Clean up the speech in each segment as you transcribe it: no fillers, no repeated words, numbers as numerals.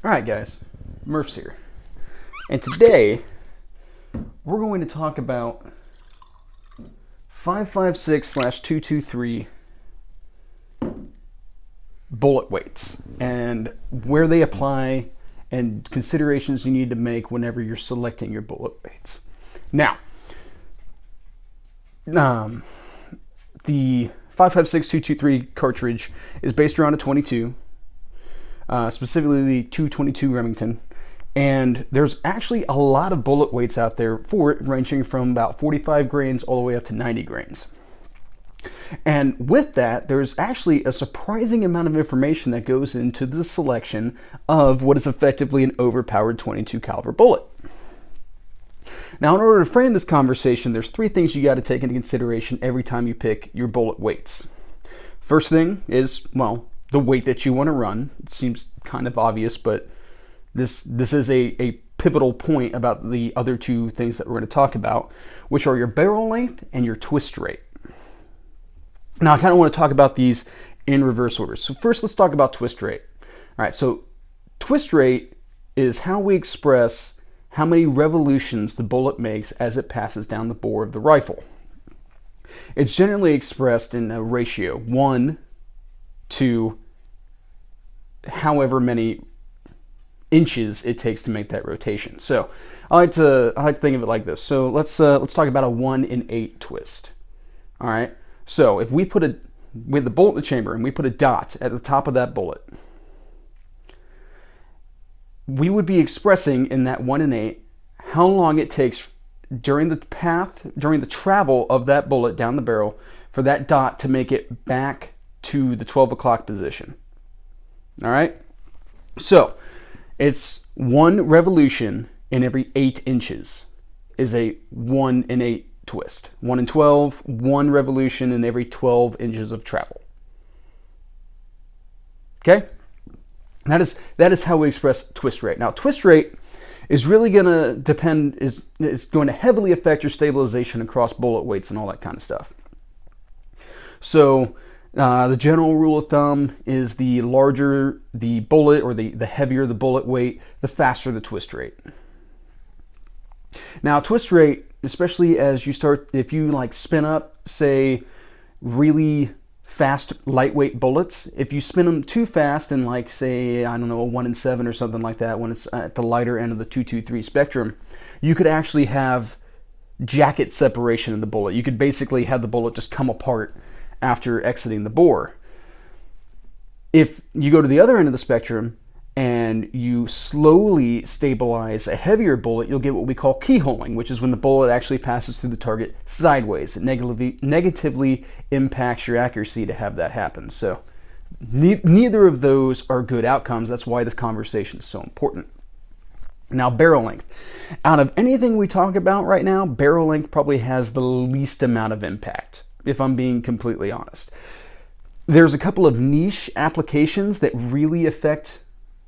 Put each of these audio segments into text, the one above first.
Alright guys, Murphs here. And today, we're going to talk about 5.56/223 bullet weights and where they apply and considerations you need to make whenever you're selecting your bullet weights. Now, the 5.56/223 cartridge is based around a 22, specifically the 222 Remington, and there's actually a lot of bullet weights out there for it, ranging from about 45 grains all the way up to 90 grains. And with that, there's actually a surprising amount of information that goes into the selection of what is effectively an overpowered 22 caliber bullet. Now, in order to frame this conversation, there's three things you got to take into consideration every time you pick your bullet weights. First thing is, well, the weight that you want to run. It seems kind of obvious, but this is a pivotal point about the other two things that we're going to talk about, which are your barrel length and your twist rate. Now, I kind of want to talk about these in reverse order. So first, let's talk about twist rate. All right, so twist rate is how we express how many revolutions the bullet makes as it passes down the bore of the rifle. It's generally expressed in a ratio 1 to however many inches it takes to make that rotation. So I like to think of it like this. So let's talk about a 1 in 8 twist. All right. So if we put with the bullet in the chamber and we put a dot at the top of that bullet, we would be expressing in that 1 in 8 how long it takes during the travel of that bullet down the barrel for that dot to make it back to the 12 o'clock position. All right. So it's 1 revolution in every 8 inches is a 1 in 8 twist. 1 in 12, 1 revolution in every 12 inches of travel. Okay? That is how we express twist rate. Now, twist rate is really going to depend, is going to heavily affect your stabilization across bullet weights and all that kind of stuff. So the general rule of thumb is the larger the bullet, or the heavier the bullet weight, the faster the twist rate. Now, twist rate, especially as you start, if you like spin up, say, really fast lightweight bullets, if you spin them too fast and like, say, I don't know, a 1 in 7 or something like that, when it's at the lighter end of the 223 spectrum, you could actually have jacket separation in the bullet. You could basically have the bullet just come apart after exiting the bore. If you go to the other end of the spectrum and you slowly stabilize a heavier bullet, you'll get what we call keyholing, which is when the bullet actually passes through the target sideways. It negatively impacts your accuracy to have that happen. So neither of those are good outcomes. That's why this conversation is so important. Now, barrel length. Out of anything we talk about right now, barrel length probably has the least amount of impact, if I'm being completely honest. There's a couple of niche applications that really affect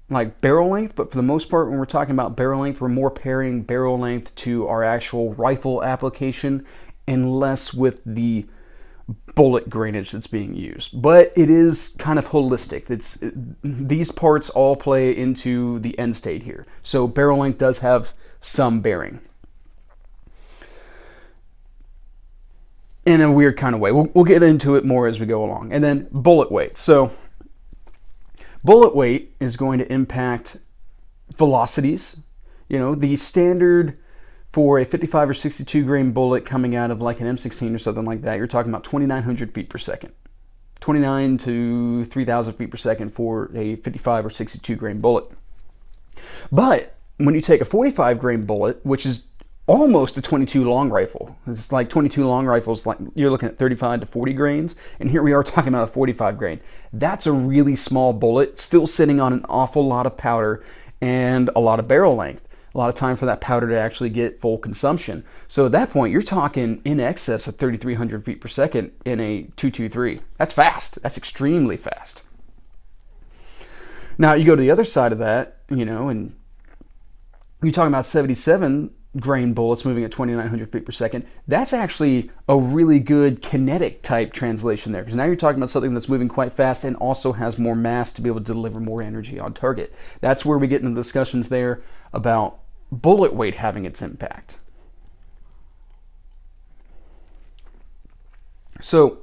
like barrel length, but for the most part, when we're talking about barrel length, we're more pairing barrel length to our actual rifle application and less with the bullet grainage that's being used. But it is kind of holistic. These parts all play into the end state here. So barrel length does have some bearing in a weird kind of way. We'll get into it more as we go along. And then bullet weight. So bullet weight is going to impact velocities. You know, the standard for a 55 or 62 grain bullet coming out of like an M16 or something like that, you're talking about 2,900 feet per second. 29 to 3,000 feet per second for a 55 or 62 grain bullet. But when you take a 45 grain bullet, which is almost a 22 long rifle. It's like 22 long rifles, like you're looking at 35 to 40 grains, and here we are talking about a 45 grain. That's a really small bullet, still sitting on an awful lot of powder and a lot of barrel length. A lot of time for that powder to actually get full consumption. So at that point, you're talking in excess of 3,300 feet per second in a 223. That's fast. That's extremely fast. Now, you go to the other side of that, you know, and you're talking about 77 grain bullets moving at 2,900 feet per second, that's actually a really good kinetic type translation there, because now you're talking about something that's moving quite fast and also has more mass to be able to deliver more energy on target. That's where we get into discussions there about bullet weight having its impact. So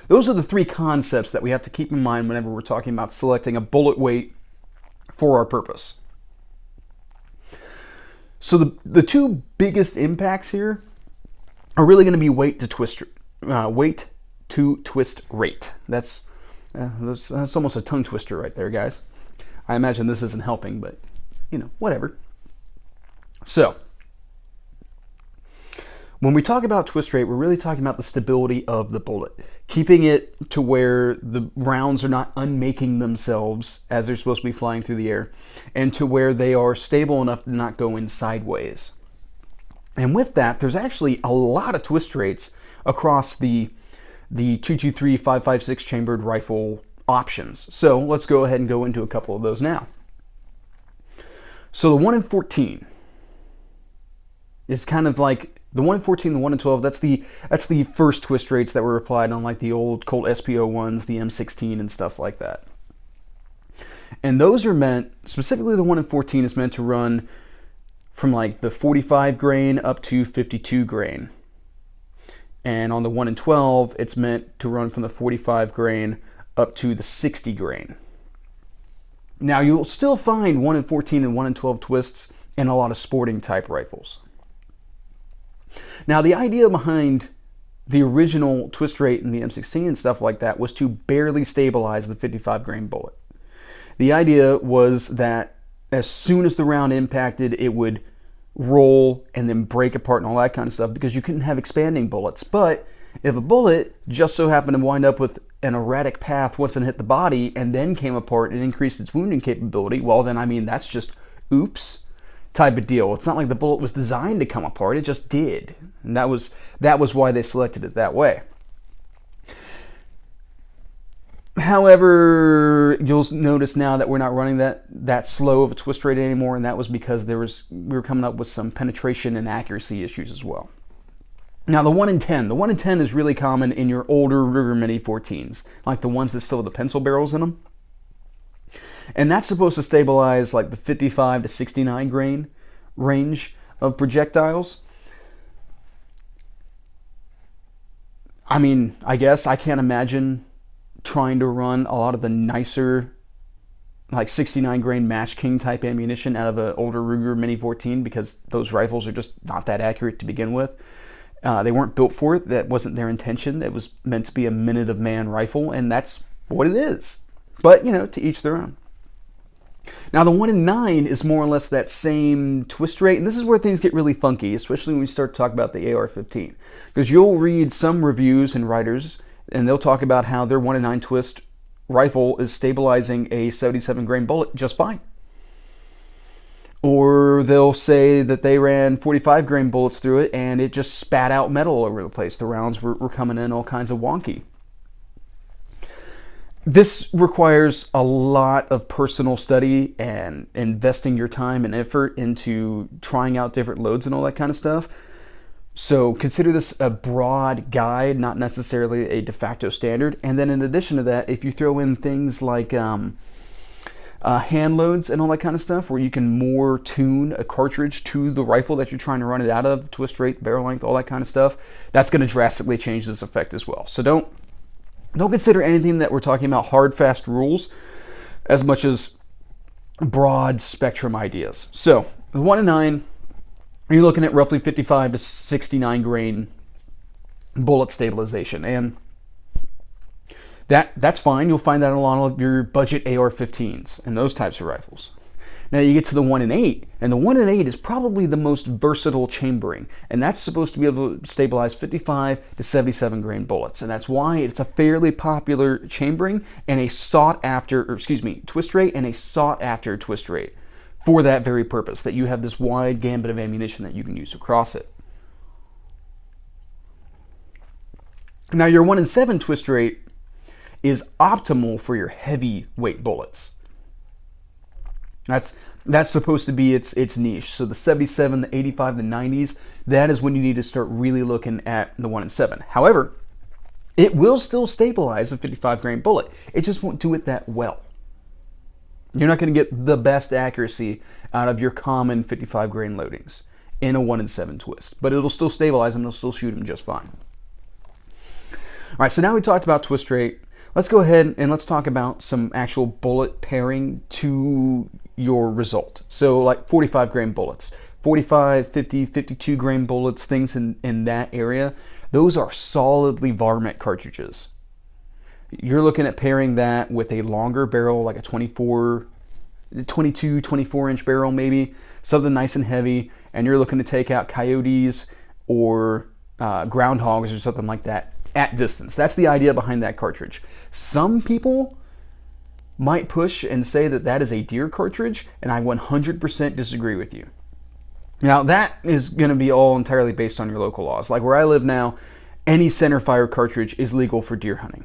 those are the three concepts that we have to keep in mind whenever we're talking about selecting a bullet weight for our purpose. So the two biggest impacts here are really going to be weight to twist rate. That's almost a tongue twister right there, guys. I imagine this isn't helping, but whatever. So when we talk about twist rate, we're really talking about the stability of the bullet, keeping it to where the rounds are not unmaking themselves as they're supposed to be flying through the air, and to where they are stable enough to not go in sideways. And with that, there's actually a lot of twist rates across the 223, 5.56 chambered rifle options. So let's go ahead and go into a couple of those now. So the 1 in 14 is kind of like the 1 in 14, the 1 in 12, that's the first twist rates that were applied on like the old Colt SPO1s, the M16 and stuff like that. And those are meant, specifically the 1 in 14 is meant to run from like the 45 grain up to 52 grain. And on the 1 in 12, it's meant to run from the 45 grain up to the 60 grain. Now you'll still find 1 in 14 and 1 in 12 twists in a lot of sporting type rifles. Now, the idea behind the original twist rate in the M16 and stuff like that was to barely stabilize the 55 grain bullet. The idea was that as soon as the round impacted, it would roll and then break apart and all that kind of stuff, because you couldn't have expanding bullets. But if a bullet just so happened to wind up with an erratic path once it hit the body and then came apart and increased its wounding capability, well then, that's just oops type of deal. It's not like the bullet was designed to come apart, it just did. And that was why they selected it that way. However, you'll notice now that we're not running that slow of a twist rate anymore, and that was because we were coming up with some penetration and accuracy issues as well. Now the 1 in 10. The 1 in 10 is really common in your older Ruger Mini 14s, like the ones that still have the pencil barrels in them. And that's supposed to stabilize like the 55 to 69 grain range of projectiles. I guess I can't imagine trying to run a lot of the nicer like 69 grain Match King type ammunition out of an older Ruger Mini 14, because those rifles are just not that accurate to begin with. They weren't built for it. That wasn't their intention. It was meant to be a minute of man rifle, and that's what it is. But, to each their own. Now, the 1 in 9 is more or less that same twist rate, and this is where things get really funky, especially when we start to talk about the AR-15. Because you'll read some reviews and writers, and they'll talk about how their 1 in 9 twist rifle is stabilizing a 77 grain bullet just fine. Or they'll say that they ran 45 grain bullets through it and it just spat out metal all over the place. The rounds were coming in all kinds of wonky. This requires a lot of personal study and investing your time and effort into trying out different loads and all that kind of stuff. So consider this a broad guide, not necessarily a de facto standard. And then in addition to that, if you throw in things like hand loads and all that kind of stuff, where you can more tune a cartridge to the rifle that you're trying to run it out of, the twist rate, barrel length, all that kind of stuff, that's going to drastically change this effect as well. So don't consider anything that we're talking about hard, fast rules as much as broad spectrum ideas. So the 1 in 9, you're looking at roughly 55 to 69 grain bullet stabilization, and that's fine. You'll find that in a lot of your budget AR-15s and those types of rifles. Now you get to the 1 in 8, and the 1 in 8 is probably the most versatile chambering, and that's supposed to be able to stabilize 55 to 77 grain bullets, and that's why it's a fairly popular chambering and a twist rate and a sought after twist rate for that very purpose, that you have this wide gambit of ammunition that you can use across it. Now your 1 in 7 twist rate is optimal for your heavyweight bullets. That's supposed to be its niche. So the 77, the 85, the 90s, that is when you need to start really looking at the 1 in 7. However, it will still stabilize a 55 grain bullet. It just won't do it that well. You're not going to get the best accuracy out of your common 55 grain loadings in a 1 in 7 twist, but it'll still stabilize them. It'll still shoot them just fine. All right, so now we talked about twist rate. Let's go ahead and let's talk about some actual bullet pairing to your result. So like 45 grain bullets, 45, 50, 52 grain bullets, things in that area, those are solidly varmint cartridges. You're looking at pairing that with a longer barrel, like a 22, 24 inch barrel maybe, something nice and heavy, and you're looking to take out coyotes or groundhogs or something like that at distance. That's the idea behind that cartridge. Some people might push and say that that is a deer cartridge, and I 100% disagree with you. Now, that is going to be all entirely based on your local laws. Like where I live now, any centerfire cartridge is legal for deer hunting.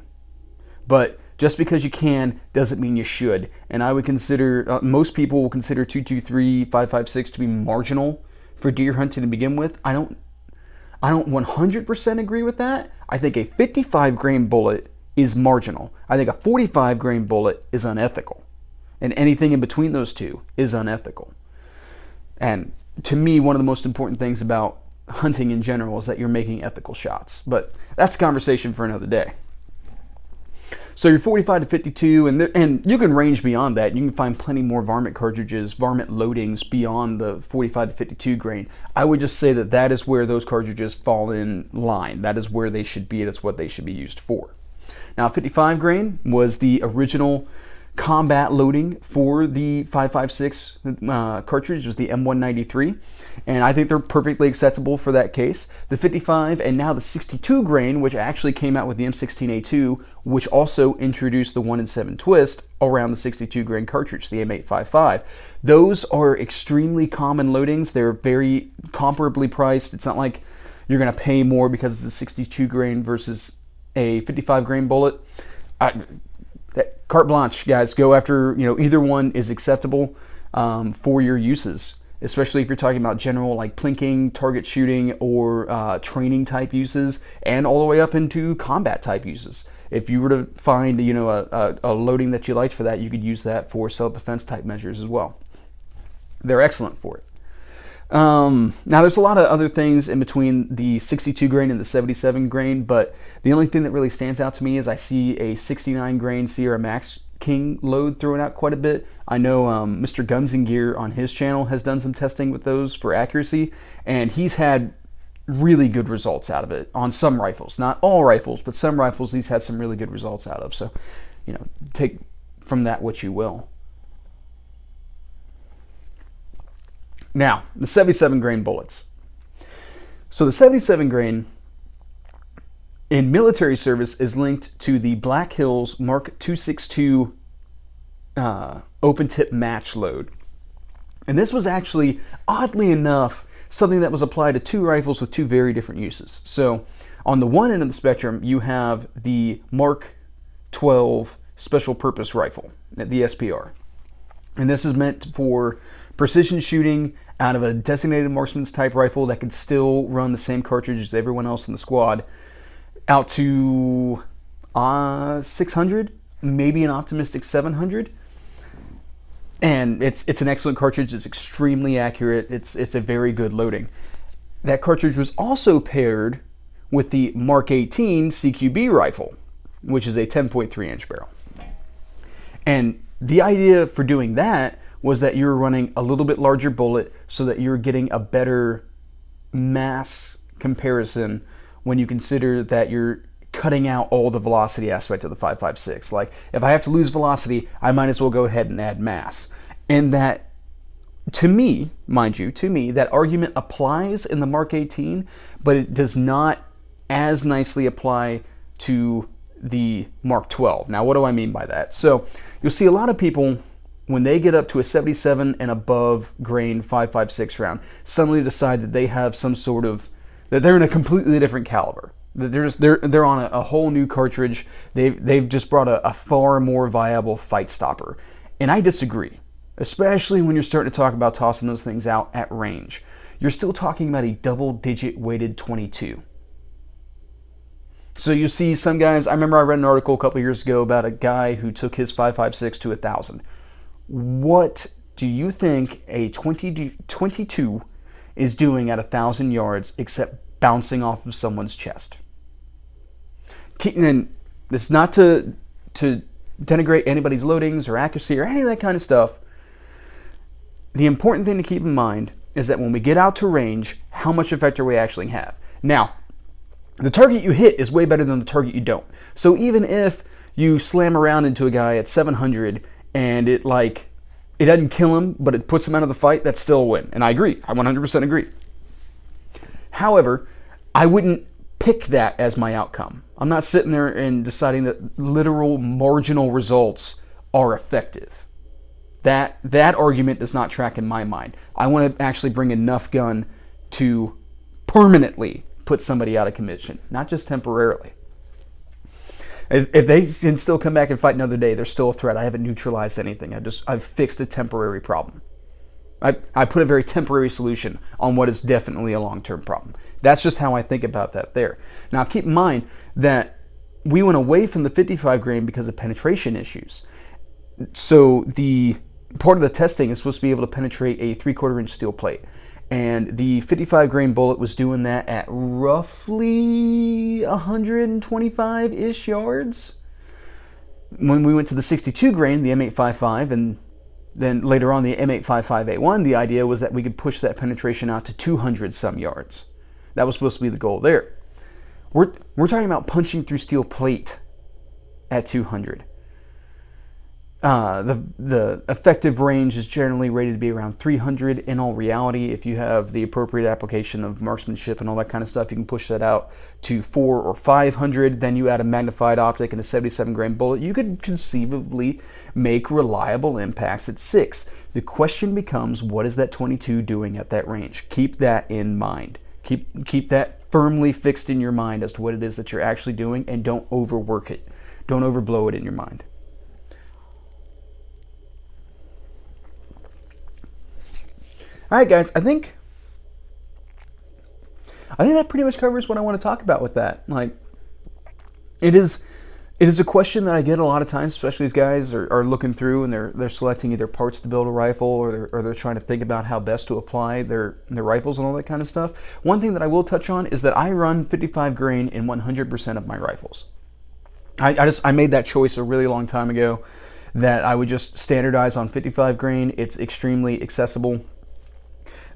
But just because you can doesn't mean you should. And I would consider, most people will consider 223, 556 to be marginal for deer hunting to begin with. I don't 100% agree with that. I think a 55 grain bullet is marginal. I think a 45 grain bullet is unethical. And anything in between those two is unethical. And to me, one of the most important things about hunting in general is that you're making ethical shots. But that's a conversation for another day. So you're 45 to 52, and you can range beyond that. You can find plenty more varmint cartridges, varmint loadings beyond the 45 to 52 grain. I would just say that that is where those cartridges fall in line. That is where they should be. That's what they should be used for. Now, 55 grain was the original combat loading for the 556 cartridge. It was the M193, and I think they're perfectly acceptable for that case. The 55 and now the 62 grain, which actually came out with the M16A2, which also introduced the 1 in 7 twist around the 62 grain cartridge, the M855. Those are extremely common loadings. They're very comparably priced. It's not like you're going to pay more because it's a 62 grain versus a 55 grain bullet. Carte blanche, guys. Go after, either one is acceptable for your uses, especially if you're talking about general like plinking, target shooting, or training type uses, and all the way up into combat type uses. If you were to find a loading that you liked for that, you could use that for self-defense type measures as well. They're excellent for it. Now there's a lot of other things in between the 62 grain and the 77 grain, but the only thing that really stands out to me is I see a 69 grain Sierra Max King load thrown out quite a bit. I know Mr. Guns and Gear on his channel has done some testing with those for accuracy, and he's had really good results out of it on some rifles. Not all rifles, but some rifles he's had some really good results out of. So, take from that what you will. Now, the 77 grain bullets. So the 77 grain in military service is linked to the Black Hills Mark 262 open tip match load. And this was actually, oddly enough, something that was applied to two rifles with two very different uses. So on the one end of the spectrum, you have the Mark 12 special purpose rifle, the SPR. And this is meant for precision shooting out of a designated marksman's type rifle that can still run the same cartridge as everyone else in the squad, out to 600, maybe an optimistic 700. And it's an excellent cartridge. It's extremely accurate. It's a very good loading. That cartridge was also paired with the Mark 18 CQB rifle, which is a 10.3 inch barrel. And the idea for doing that was that you're running a little bit larger bullet so that you're getting a better mass comparison when you consider that you're cutting out all the velocity aspect of the 5.56. Like, if I have to lose velocity, I might as well go ahead and add mass. And that, to me, mind you, that argument applies in the Mark 18, but it does not as nicely apply to the Mark 12. Now, what do I mean by that? So, you'll see a lot of people, when they get up to a 77 and above grain 5.56 round, suddenly decide that they have some sort of, that they're in a completely different caliber. That they're on a whole new cartridge. They've just brought a far more viable fight stopper. And I disagree. especially when you're starting to talk about tossing those things out at range. You're still talking about a double-digit weighted 22. So you see some guys, I remember I read an article a couple years ago about a guy who took his 5.56 to 1,000. What do you think a 22 is doing at 1,000 yards except bouncing off of someone's chest? And this is not to denigrate anybody's loadings or accuracy or any of that kind of stuff. The important thing to keep in mind is that when we get out to range, how much effector we actually have. Now, the target you hit is way better than the target you don't. So even if you slam around into a guy at 700 and it doesn't kill him, but it puts him out of the fight, that's still a win. And I agree. I 100% agree. However, I wouldn't pick that as my outcome. I'm not sitting there and deciding that literal marginal results are effective. That argument does not track in my mind. I want to actually bring enough gun to permanently put somebody out of commission, not just temporarily. If they can still come back and fight another day, they're still a threat. I haven't neutralized anything. I've fixed a temporary problem. I put a very temporary solution on what is definitely a long-term problem. That's just how I think about that there. Now keep in mind that we went away from the 55 grain because of penetration issues. So the part of the testing is supposed to be able to penetrate a 3/4 inch steel plate. And the 55 grain bullet was doing that at roughly 125-ish yards. When we went to the 62 grain, the M855, and then later on the M855A1, the idea was that we could push that penetration out to 200 some yards. That was supposed to be the goal there. We're talking about punching through steel plate at 200. The effective range is generally rated to be around 300. In all reality, if you have the appropriate application of marksmanship and all that kind of stuff, you can push that out to 400 or 500. Then you add a magnified optic and a 77 grain bullet. You could conceivably make reliable impacts at 6. The question becomes, what is that 22 doing at that range? Keep that in mind. Keep that firmly fixed in your mind as to what it is that you're actually doing, and don't overwork it. Don't overblow it in your mind. All right, guys, I think that pretty much covers what I want to talk about with that. Like, it is a question that I get a lot of times, especially as guys are looking through and they're selecting either parts to build a rifle, or they're trying to think about how best to apply their rifles and all that kind of stuff. One thing that I will touch on is that I run 55 grain in 100% of my rifles. I made that choice a really long time ago that I would just standardize on 55 grain. It's extremely accessible.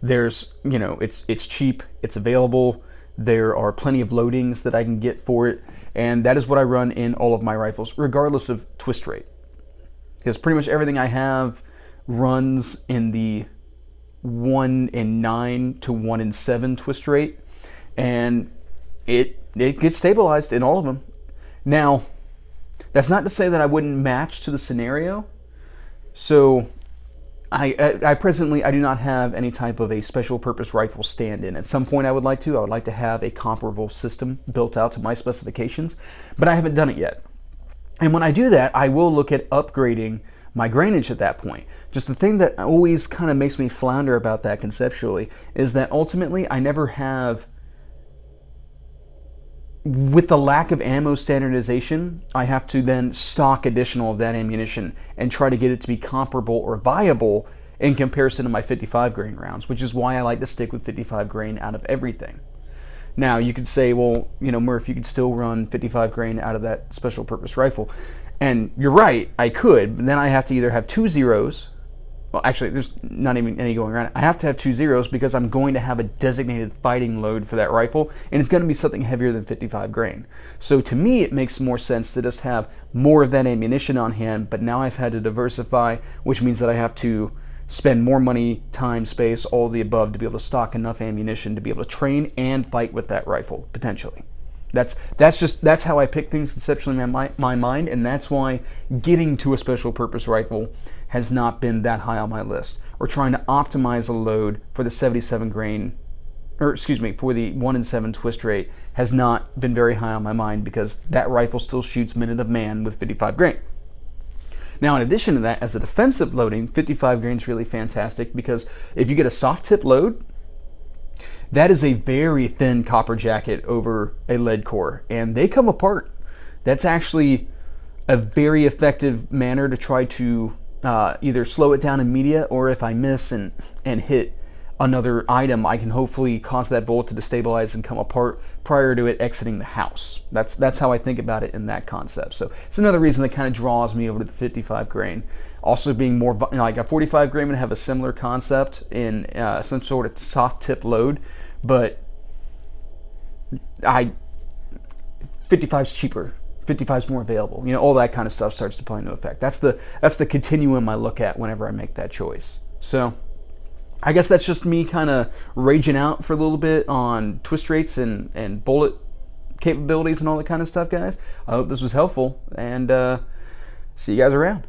There's, it's cheap, it's available, there are plenty of loadings that I can get for it, and that is what I run in all of my rifles, regardless of twist rate. Because pretty much everything I have runs in the 1 in 9 to 1 in 7 twist rate, and it gets stabilized in all of them. Now, that's not to say that I wouldn't match to the scenario. So I presently do not have any type of a special purpose rifle stand-in. At some point I would like to have a comparable system built out to my specifications, but I haven't done it yet. And when I do that, I will look at upgrading my grainage at that point. Just the thing that always kind of makes me flounder about that conceptually is that ultimately I never have, with the lack of ammo standardization, I have to then stock additional of that ammunition and try to get it to be comparable or viable in comparison to my 55 grain rounds, which is why I like to stick with 55 grain out of everything. Now, you could say, well, Murph, you could still run 55 grain out of that special purpose rifle. And you're right, I could, but then I have to either have 2 zeros. Well, actually, there's not even any going around. I have to have 2 zeros because I'm going to have a designated fighting load for that rifle, and it's going to be something heavier than 55 grain. So to me, it makes more sense to just have more of that ammunition on hand, but now I've had to diversify, which means that I have to spend more money, time, space, all of the above to be able to stock enough ammunition to be able to train and fight with that rifle, potentially. That's how I pick things conceptually in my mind, and that's why getting to a special purpose rifle has not been that high on my list, or trying to optimize a load for the 77 grain, for the 1 in 7 twist rate has not been very high on my mind, because that rifle still shoots minute of man with 55 grain. Now, in addition to that, as a defensive loading, 55 grain is really fantastic because if you get a soft tip load, that is a very thin copper jacket over a lead core, and they come apart. That's actually a very effective manner to try to either slow it down in media, or if I miss and hit another item, I can hopefully cause that bullet to destabilize and come apart prior to it exiting the house. That's how I think about it in that concept. So it's another reason that kind of draws me over to the 55 grain. Also being more, like a 45 grain would have a similar concept in some sort of soft tip load, but 55's cheaper. 55's more available. All that kind of stuff starts to play into effect. That's the continuum I look at whenever I make that choice. So I guess that's just me kind of raging out for a little bit on twist rates and bullet capabilities and all that kind of stuff, guys. I hope this was helpful, and see you guys around.